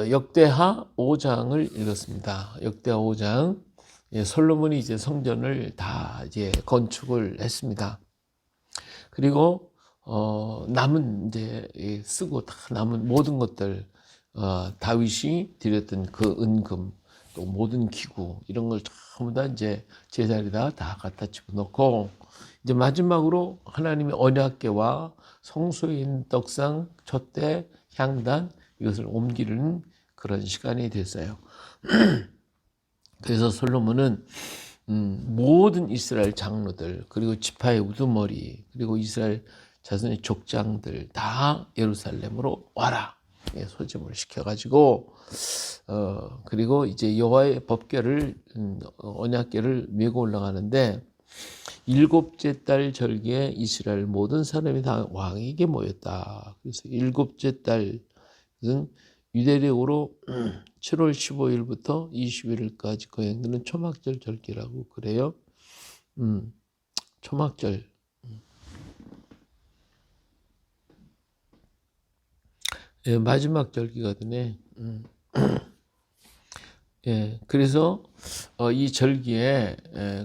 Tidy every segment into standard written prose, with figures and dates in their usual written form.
역대하 5장을 읽었습니다. 역대하 5장. 예, 솔로몬이 이제 성전을 다 이제 건축을 했습니다. 그리고 남은 이제 쓰고 다 남은 모든 것들, 다윗이 드렸던 그 은금, 또 모든 기구 이런 걸 전부 다 이제 제자리에다 다 갖다 집어넣고, 이제 마지막으로 하나님의 언약궤와 성소에 있는 떡상, 촛대, 향단 이것을 옮기는 그런 시간이 됐어요. 그래서 솔로몬은 모든 이스라엘 장로들, 그리고 지파의 우두머리, 그리고 이스라엘 자손의 족장들 다 예루살렘으로 와라 소집을 시켜가지고, 그리고 이제 여호와의 법궤를, 언약궤를 메고 올라가는데, 7째 달 절기에 이스라엘 모든 사람이 다 왕에게 모였다. 그래서 7째 달은 유대력으로 7월 15일부터 21일까지 거행되는 초막절 절기라고 그래요. 초막절. 예, 마지막 절기거든요. 예, 그래서 이 절기에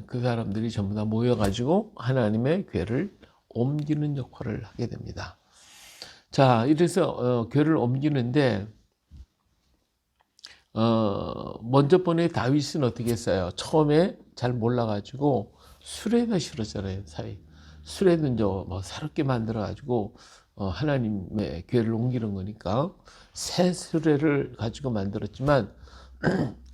그 사람들이 전부 다 모여가지고 하나님의 궤를 옮기는 역할을 하게 됩니다. 자, 이래서 궤를 옮기는데, 먼저 번에 다윗은 어떻게 했어요? 처음에 잘 몰라가지고 수레에다 실었잖아요. 수레는 뭐 새롭게 만들어가지고 하나님의 궤를 옮기는 거니까 새 수레를 가지고 만들었지만,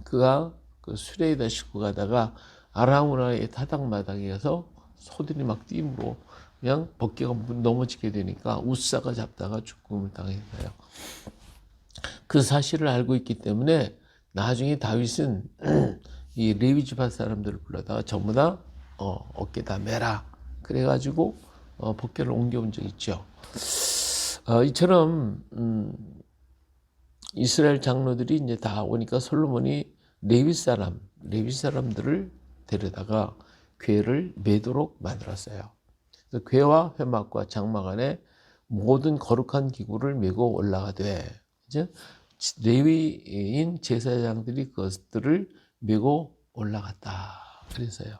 그가 그 수레에다 싣고 가다가 아라우나의 타닥마당에서 소들이 막 뛰므로 그냥 법궤가 넘어지게 되니까 우사가 잡다가 죽음을 당했어요. 그 사실을 알고 있기 때문에 나중에 다윗은 이 레위 지파 사람들을 불러다가 전부 다 어깨다 매라 그래가지고 법궤를 옮겨온 적이 있죠. 이처럼 이스라엘 장로들이 이제 다 오니까 솔로몬이 레위 사람들을 데려다가 궤를 매도록 만들었어요. 그래서 궤와 회막과 장막 안에 모든 거룩한 기구를 메고 올라가되, 이제 레위인 제사장들이 그것들을 메고 올라갔다. 그래서요.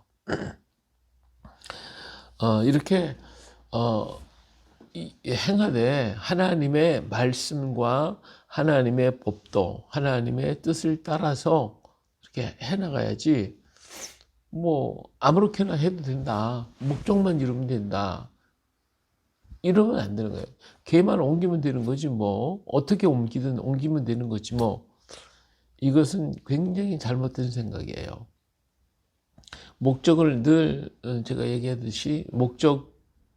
이렇게 행하되 하나님의 말씀과 하나님의 법도 하나님의 뜻을 따라서 이렇게 해나가야지, 뭐 아무렇게나 해도 된다, 목적만 이루면 된다, 이러면 안 되는 거예요. 걔만 옮기면 되는 거지 뭐, 어떻게 옮기든 옮기면 되는 거지 뭐. 이것은 굉장히 잘못된 생각이에요. 목적을 늘 제가 얘기하듯이 목적이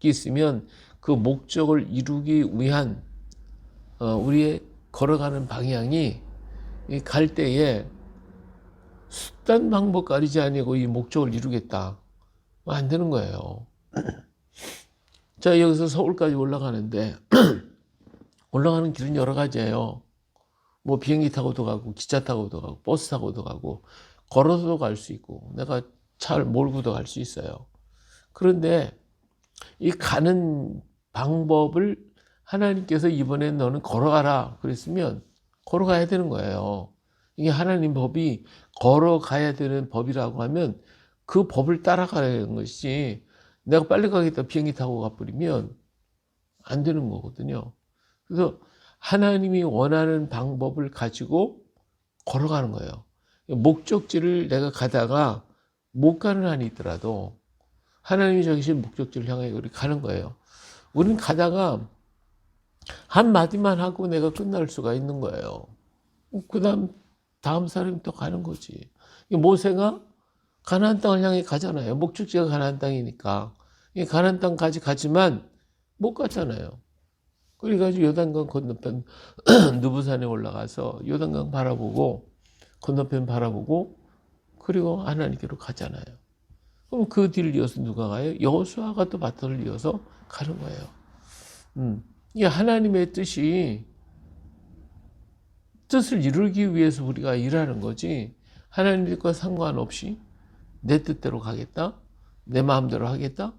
있으면 그 목적을 이루기 위한 우리의 걸어가는 방향이 갈 때에 수단 방법 가리지 아니고 이 목적을 이루겠다, 안 되는 거예요. 자, 여기서 서울까지 올라가는데 올라가는 길은 여러 가지예요. 뭐 비행기 타고도 가고, 기차 타고도 가고, 버스 타고도 가고, 걸어서도 갈 수 있고, 내가 차를 몰고도 갈 수 있어요. 그런데 이 가는 방법을 하나님께서 이번에 너는 걸어가라 그랬으면 걸어가야 되는 거예요. 이게 하나님 법이 걸어가야 되는 법이라고 하면 그 법을 따라가는 것이지, 내가 빨리 가겠다 비행기 타고 가버리면 안 되는 거거든요. 그래서 하나님이 원하는 방법을 가지고 걸어가는 거예요. 목적지를 내가 가다가 못 가는 한이 있더라도 하나님이 정하신 목적지를 향해 우리 가는 거예요. 우리는 가다가 한 마디만 하고 내가 끝날 수가 있는 거예요. 그 다음 사람이 또 가는 거지. 모세가 가나안 땅을 향해 가잖아요. 목적지가 가나안 땅이니까. 가나안 땅까지 가지만 못 갔잖아요. 그래가지고 요단강 건너편 느부산에 올라가서 요단강 바라보고, 건너편 바라보고, 그리고 하나님께로 가잖아요. 그럼 그 뒤를 이어서 누가 가요? 여호수아가 또 바통을 이어서 가는 거예요. 이게 하나님의 뜻을 이루기 위해서 우리가 일하는 거지, 하나님 뜻과 상관없이 내 뜻대로 가겠다, 내 마음대로 하겠다,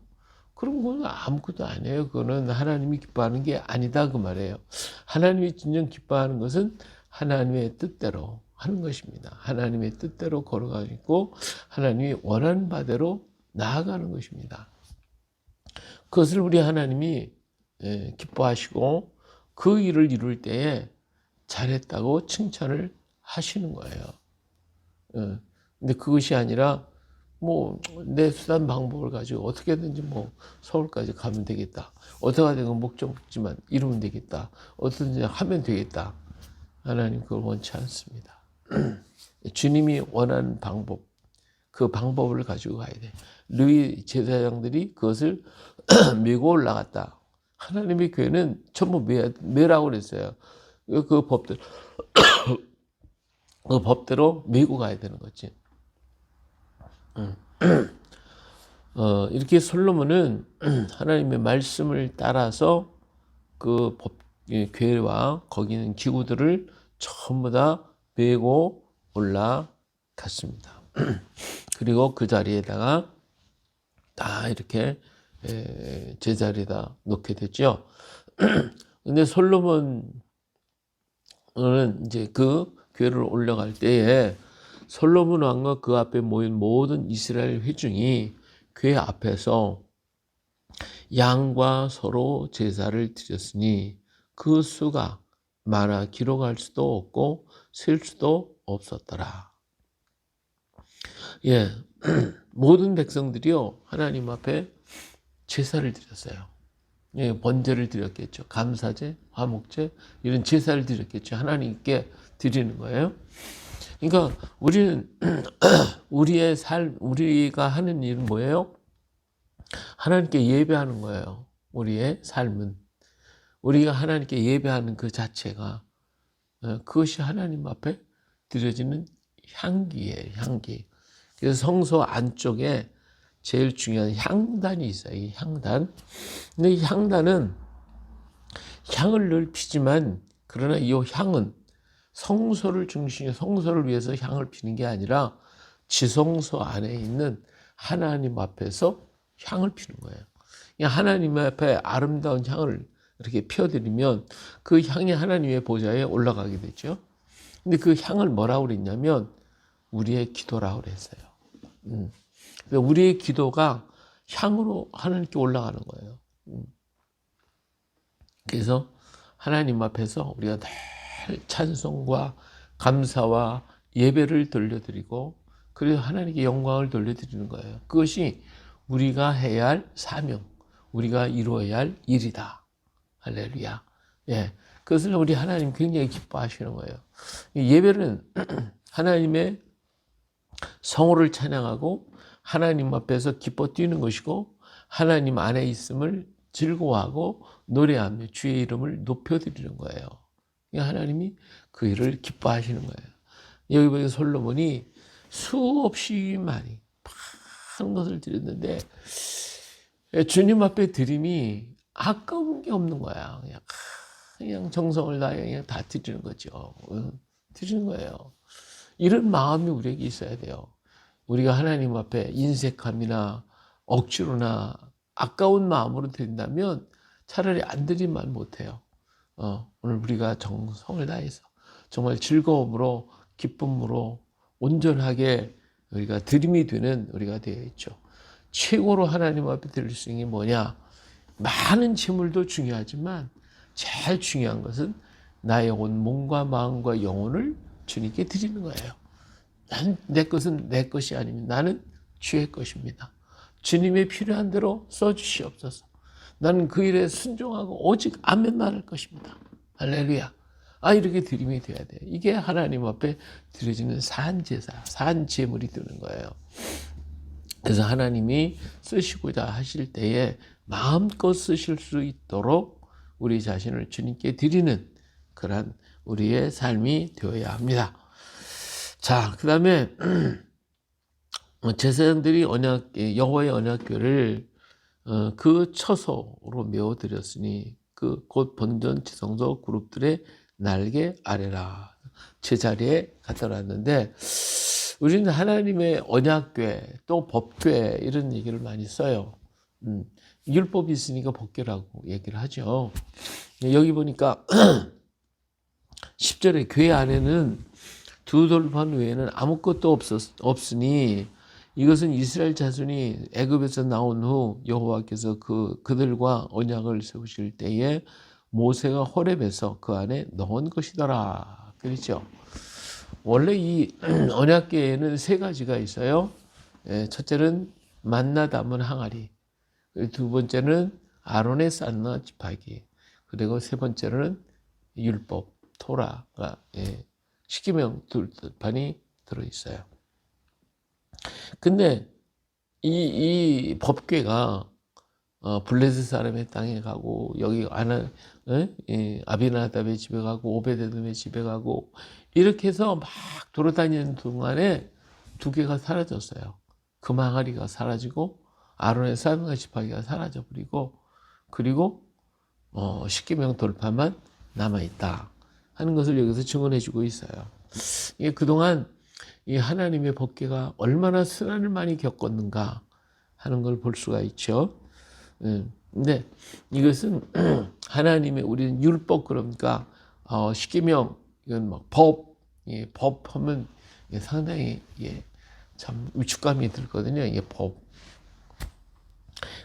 그런 건 아무것도 아니에요. 그거는 하나님이 기뻐하는 게 아니다 그 말이에요. 하나님이 진정 기뻐하는 것은 하나님의 뜻대로 하는 것입니다. 하나님의 뜻대로 걸어가고 하나님이 원하는 바대로 나아가는 것입니다. 그것을 우리 하나님이 기뻐하시고 그 일을 이룰 때에 잘했다고 칭찬을 하시는 거예요. 근데 그것이 아니라 뭐 내 수단 방법을 가지고 어떻게든지 뭐 서울까지 가면 되겠다. 어떻게 되건 목적지만 이루면 되겠다. 어떻게든지 하면 되겠다. 하나님 그걸 원치 않습니다. 주님이 원하는 방법, 그 방법을 가지고 가야 돼. 르위 제사장들이 그것을 메고 올라갔다. 하나님의 교회는 전부 메라고 그랬어요. 그 법들, 그 법대로 메고 가야 되는 거지. 이렇게 솔로몬은 하나님의 말씀을 따라서 그 교회와 거기 있는 기구들을 전부 다 메고 올라갔습니다. 그리고 그 자리에다가 다 이렇게 제자리에다 놓게 됐죠. 근데 솔로몬은 이제 그 교회를 올라갈 때에 솔로몬 왕과 그 앞에 모인 모든 이스라엘 회중이 교회 앞에서 양과 서로 제사를 드렸으니 그 수가 많아 기록할 수도 없고 셀 수도 없었더라. 예, 모든 백성들이요 하나님 앞에 제사를 드렸어요. 예, 번제를 드렸겠죠. 감사제, 화목제 이런 제사를 드렸겠죠. 하나님께 드리는 거예요. 그러니까 우리는 우리의 우리가 하는 일은 뭐예요? 하나님께 예배하는 거예요. 우리의 삶은 우리가 하나님께 예배하는 그 자체가 그것이 하나님 앞에 드려지는 향기예요. 향기. 그래서 성소 안쪽에 제일 중요한 향단이 있어요. 이 향단. 근데 이 향단은 향을 늘 피지만 그러나 이 향은 성소를 중심에 성소를 위해서 향을 피는 게 아니라 지성소 안에 있는 하나님 앞에서 향을 피는 거예요. 하나님 앞에 아름다운 향을 이렇게 피워드리면 그 향이 하나님의 보좌에 올라가게 되죠. 근데 그 향을 뭐라고 그랬냐면 우리의 기도라고 그랬어요. 우리의 기도가 향으로 하나님께 올라가는 거예요. 그래서 하나님 앞에서 우리가 늘 찬송과 감사와 예배를 돌려드리고 그래서 하나님께 영광을 돌려드리는 거예요. 그것이 우리가 해야 할 사명, 우리가 이루어야 할 일이다. 할렐루야. 예, 그것을 우리 하나님 굉장히 기뻐하시는 거예요. 예배는 하나님의 성호를 찬양하고 하나님 앞에서 기뻐 뛰는 것이고 하나님 안에 있음을 즐거워하고 노래하며 주의 이름을 높여드리는 거예요. 하나님이 그 일을 기뻐하시는 거예요. 여기 보니까 솔로몬이 수없이 많이 많은 것을 드렸는데 주님 앞에 드림이 아까운 게 없는 거야. 그냥 정성을 다해 그냥 다 드리는 거죠. 드리는 거예요. 이런 마음이 우리에게 있어야 돼요. 우리가 하나님 앞에 인색함이나 억지로나 아까운 마음으로 드린다면 차라리 안 드리면 못해요. 오늘 우리가 정성을 다해서 정말 즐거움으로 기쁨으로 온전하게 우리가 드림이 되는 우리가 되어 있죠. 최고로 하나님 앞에 드릴 수 있는 게 뭐냐? 많은 재물도 중요하지만 제일 중요한 것은 나의 온 몸과 마음과 영혼을 주님께 드리는 거예요. 내 것은 내 것이 아닙니다. 나는 주의 것입니다. 주님의 필요한 대로 써주시옵소서. 나는 그 일에 순종하고 오직 아멘만 할 것입니다. 할렐루야. 이렇게 드림이 돼야 돼요. 이게 하나님 앞에 드려지는 산제사, 산제물이 되는 거예요. 그래서 하나님이 쓰시고자 하실 때에 마음껏 쓰실 수 있도록 우리 자신을 주님께 드리는 그런 우리의 삶이 되어야 합니다. 자, 그 다음에 제사장들이 여호와의 언약궤를 그 처소로 메워드렸으니 그 곧 본전 지성소 그룹들의 날개 아래라 제자리에 갖다 놨는데 우리는 하나님의 언약궤 또 법궤 이런 얘기를 많이 써요. 율법이 있으니까 법궤라고 얘기를 하죠. 여기 보니까 10절에 교회 안에는 두 돌판 외에는 아무것도 없으니 이것은 이스라엘 자손이 애굽에서 나온 후 여호와께서 그들과 언약을 세우실 때에 모세가 호렙에서 그 안에 넣은 것이더라. 그렇죠. 원래 이 언약궤에는 세 가지가 있어요. 첫째는 만나 담은 항아리, 두 번째는 아론의 싼나 지파기, 그리고 세 번째는 율법 토라가 십계명 둘판이 들어 있어요. 근데 이 법궤가 블레셋 사람의 땅에 가고 여기 아비나답의 집에 가고 오베데돔의 집에 가고 이렇게 해서 막 돌아다니는 동안에 두 개가 사라졌어요. 금항아리가 사라지고 아론의 쌀과 지팡이가 사라져 버리고 그리고 십계명 돌파만 남아 있다 하는 것을 여기서 증언해 주고 있어요. 이게 그동안 이 하나님의 법궤가 얼마나 순환을 많이 겪었는가 하는 걸 볼 수가 있죠. 근데 이것은 하나님의 우리는 율법 그러니까 십계명 이건 막 법 하면 상당히 참 위축감이 들거든요. 이게 법.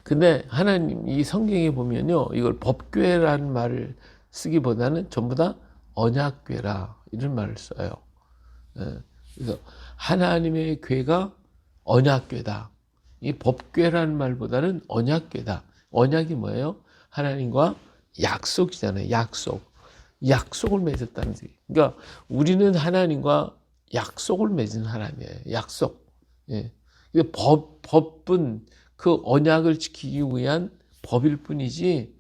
근데 하나님 이 성경에 보면요, 이걸 법궤라는 말을 쓰기보다는 전부 다 언약궤라 이런 말을 써요. 그래서 하나님의 궤가 언약궤다. 이 법궤라는 말보다는 언약궤다. 언약이 뭐예요? 하나님과 약속이잖아요. 약속을 맺었다는 얘기. 그러니까 우리는 하나님과 약속을 맺은 사람이에요. 약속. 법은 그 언약을 지키기 위한 법일 뿐이지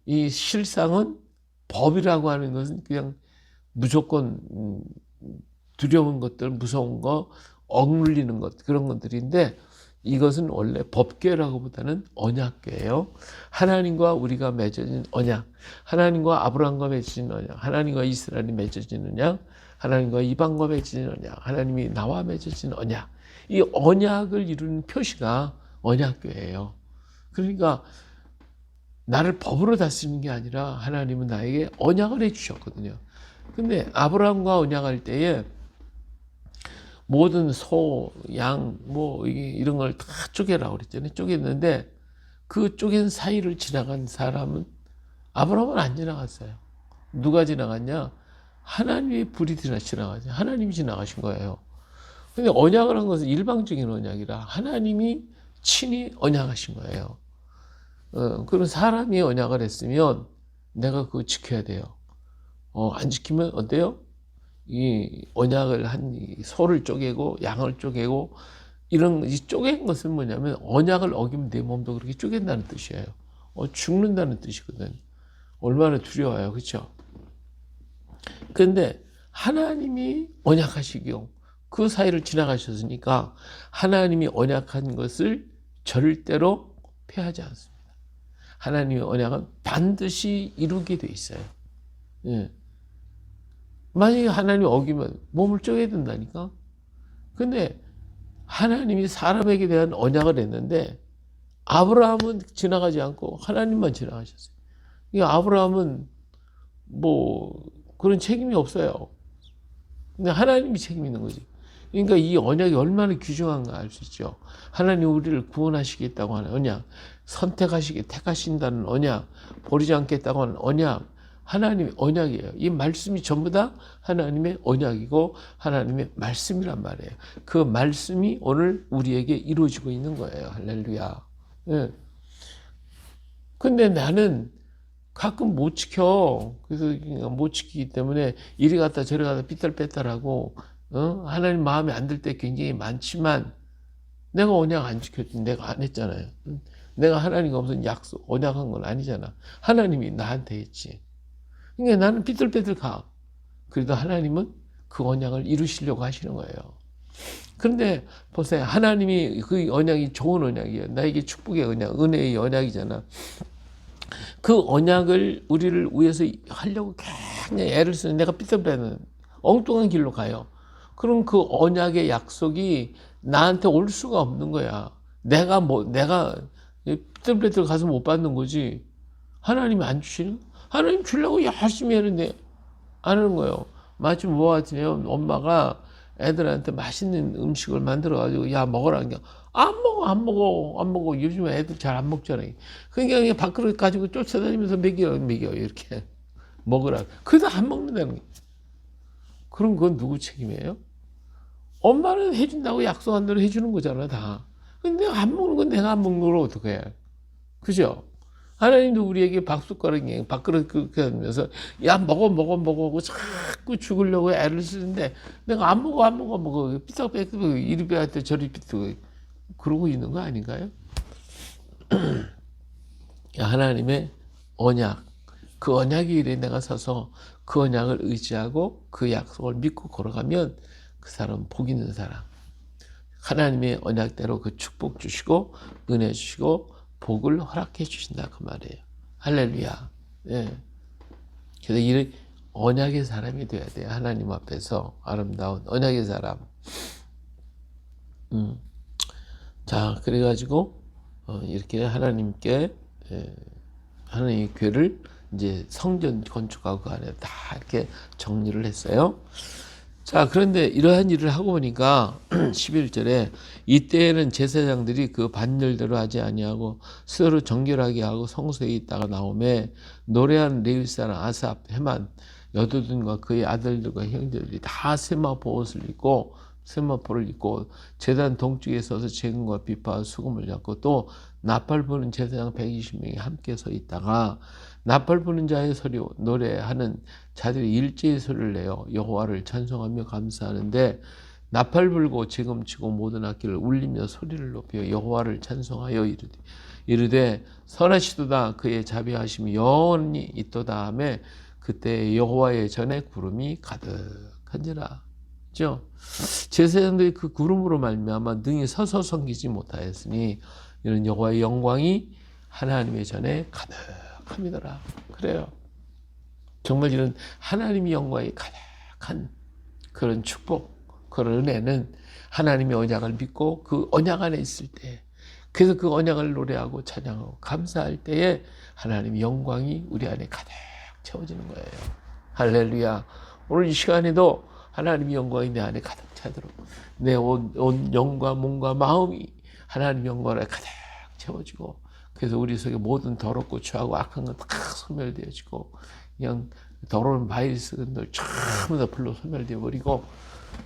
이 실상은 법이라고 하는 것은 그냥 무조건 두려운 것들, 무서운 거, 억눌리는 것 그런 것들인데 이것은 원래 법궤라고보다는 언약궤예요. 하나님과 우리가 맺어진 언약, 하나님과 아브라함과 맺어진 언약, 하나님과 이스라엘이 맺어진 언약, 하나님과 이방과 맺어진 언약, 하나님이 나와 맺어진 언약. 이 언약을 이루는 표시가 언약궤예요. 그러니까 나를 법으로 다스리는 게 아니라 하나님은 나에게 언약을 해주셨거든요. 근데 아브라함과 언약할 때에 모든 소, 양, 이런 걸 다 쪼개라고 그랬잖아요. 쪼갰는데 그 쪼갠 사이를 지나간 사람은 아브라함은 안 지나갔어요. 누가 지나갔냐? 하나님의 불이 지나가죠. 하나님이 지나가신 거예요. 근데 언약을 한 것은 일방적인 언약이라 하나님이 친히 언약하신 거예요. 그런 사람이 언약을 했으면 내가 그거 지켜야 돼요. 안 지키면 어때요? 이 언약을 한 소를 쪼개고 양을 쪼개고 이 쪼갠 것은 뭐냐면 언약을 어기면 내 몸도 그렇게 쪼갠다는 뜻이에요. 죽는다는 뜻이거든. 얼마나 두려워요. 그렇죠? 그런데 하나님이 언약하시고 그 사이를 지나가셨으니까 하나님이 언약한 것을 절대로 폐하지 않습니다. 하나님의 언약은 반드시 이루게 돼 있어요. 만약에 하나님이 어기면 몸을 쪼개야 된다니까. 근데 하나님이 사람에게 대한 언약을 했는데 아브라함은 지나가지 않고 하나님만 지나가셨어요. 아브라함은 그런 책임이 없어요. 근데 하나님이 책임 있는 거지. 그러니까 이 언약이 얼마나 귀중한가 알 수 있죠. 하나님 우리를 구원하시겠다고 하는 언약, 택하신다는 언약, 버리지 않겠다고 하는 언약, 하나님의 언약이에요. 이 말씀이 전부 다 하나님의 언약이고 하나님의 말씀이란 말이에요. 그 말씀이 오늘 우리에게 이루어지고 있는 거예요. 할렐루야. 근데 나는 가끔 못 지켜. 그래서 못 지키기 때문에 이리 갔다 저리 갔다 삐뚤빼뚤하고 하나님 마음에 안 들 때 굉장히 많지만 내가 언약 안 지켰지. 내가 안 했잖아요. 내가 하나님과 무슨 언약한 건 아니잖아. 하나님이 나한테 했지. 그러니까 나는 삐뚤빼뚤 가. 그래도 하나님은 그 언약을 이루시려고 하시는 거예요. 그런데 보세요. 하나님이 그 언약이 좋은 언약이에요. 나에게 축복의 언약, 은혜의 언약이잖아. 그 언약을 우리를 위해서 하려고 굉장히 애를 쓰는 내가 삐뚤빼뚤 엉뚱한 길로 가요. 그럼 그 언약의 약속이 나한테 올 수가 없는 거야. 내가 삐뚤빼뚤 가서 못 받는 거지. 하나님이 안 주시는? 하나님 주려고 열심히 하는데 안 하는 거예요. 마치 뭐 같으면 엄마가 애들한테 맛있는 음식을 만들어가지고 야 먹어라. 그냥 안 먹어. 요즘에 애들 잘 안 먹잖아요. 그러니까 그냥 밥그릇 가지고 쫓아다니면서 먹여 이렇게 먹으라. 그래도 안 먹는다는 거예요. 그럼 그건 누구 책임이에요? 엄마는 해준다고 약속한 대로 해주는 거잖아 다. 근데 내가 안 먹는 건 내가 안 먹는 걸 어떡해. 그죠? 하나님도 우리에게 밥숟가락에 밥그릇 그렇게 하면서 야 먹어 하고 자꾸 죽으려고 애를 쓰는데 내가 안 먹어 삐딱삐딱 이리 빼한테 저리 삐딱 그러고 있는 거 아닌가요? 하나님의 언약, 그 언약 위에 내가 서서 그 언약을 의지하고 그 약속을 믿고 걸어가면 그 사람은 복 있는 사람. 하나님의 언약대로 그 축복 주시고 은혜 주시고 복을 허락해 주신다 그 말이에요. 할렐루야. 예. 그래서 이 언약의 사람이 돼야 돼요. 하나님 앞에서 아름다운 언약의 사람. 자, 그래가지고 이렇게 하나님께 하나님의 교회를 이제 성전 건축하고 그 안에 다 이렇게 정리를 했어요. 자, 그런데 이러한 일을 하고 보니까 11절에 이때에는 제사장들이 그 반열대로 하지 아니하고 서로 정결하게 하고 성소에 있다가 나오매 노래하는 레위 사람 아삽, 헤만, 여두둔과 그의 아들들과 형제들이 다 세마포 옷을 입고 세마포를 입고 제단 동쪽에 서서 재금과 비파와 수금을 잡고 또 나팔 부는 제사장 120명이 함께 서 있다가 나팔 부는 자의 소리 노래하는 자들이 일제히 소리를 내어 여호와를 찬송하며 감사하는데 나팔 불고 재금치고 모든 악기를 울리며 소리를 높여 여호와를 찬송하여 이르되 선하시도다 그의 자비하심이 영원히 있도다 하며 그때 여호와의 전에 구름이 가득한지라. 그죠? 제사장들이 그 구름으로 말미암아 능히 서서 섬기지 못하였으니 이런 여호와의 영광이 하나님의 전에 가득함이더라. 그래요. 정말 이런 하나님의 영광이 가득한 그런 축복, 그런 은혜는 하나님의 언약을 믿고 그 언약 안에 있을 때, 그래서 그 언약을 노래하고 찬양하고 감사할 때에 하나님의 영광이 우리 안에 가득 채워지는 거예요. 할렐루야. 오늘 이 시간에도 하나님의 영광이 내 안에 가득 차도록 내 온 영과 몸과 마음이 하나님의 영광에 가득 채워지고, 그래서 우리 속에 모든 더럽고 추하고 악한 건 다 소멸되어지고 그냥 더러운 바이러스들 전부 다 불로 소멸되어 버리고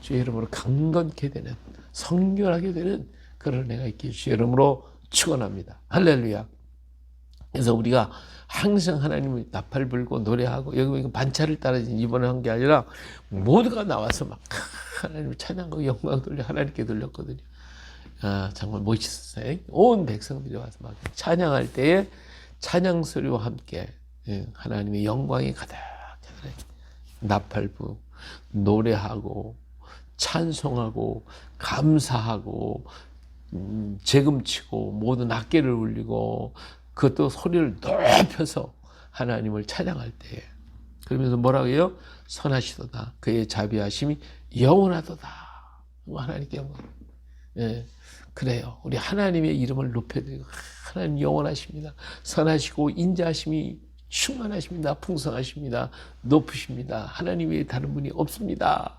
주의 이름으로 강건케 되는 성결하게 되는 그런 은혜가 있기를 주의 이름으로 축원합니다. 할렐루야. 그래서 우리가 항상 하나님을 나팔 불고 노래하고 여기 반차를 따라 이번에 한 게 아니라 모두가 나와서 막 하나님을 찬양하고 영광 돌려 하나님께 돌렸거든요. 아, 정말 멋있었어요. 온 백성들이 와서 막 찬양할 때에 찬양 소리와 함께 하나님의 영광이 가득 나팔부 노래하고 찬송하고 감사하고 재금치고 모든 악기를 울리고 그것도 소리를 높여서 하나님을 찬양할 때에 그러면서 뭐라고 해요? 선하시도다 그의 자비하심이 영원하도다. 하나님께 영광. 예, 그래요. 우리 하나님의 이름을 높여드리고 하나님 영원하십니다. 선하시고 인자하심이 충만하십니다. 풍성하십니다. 높으십니다. 하나님 외에 다른 분이 없습니다.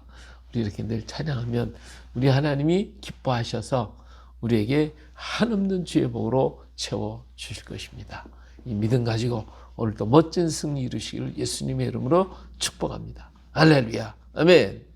우리 이렇게 늘 찬양하면 우리 하나님이 기뻐하셔서 우리에게 한없는 주의 복으로 채워주실 것입니다. 이 믿음 가지고 오늘도 멋진 승리 이루시기를 예수님의 이름으로 축복합니다. 할렐루야. 아멘.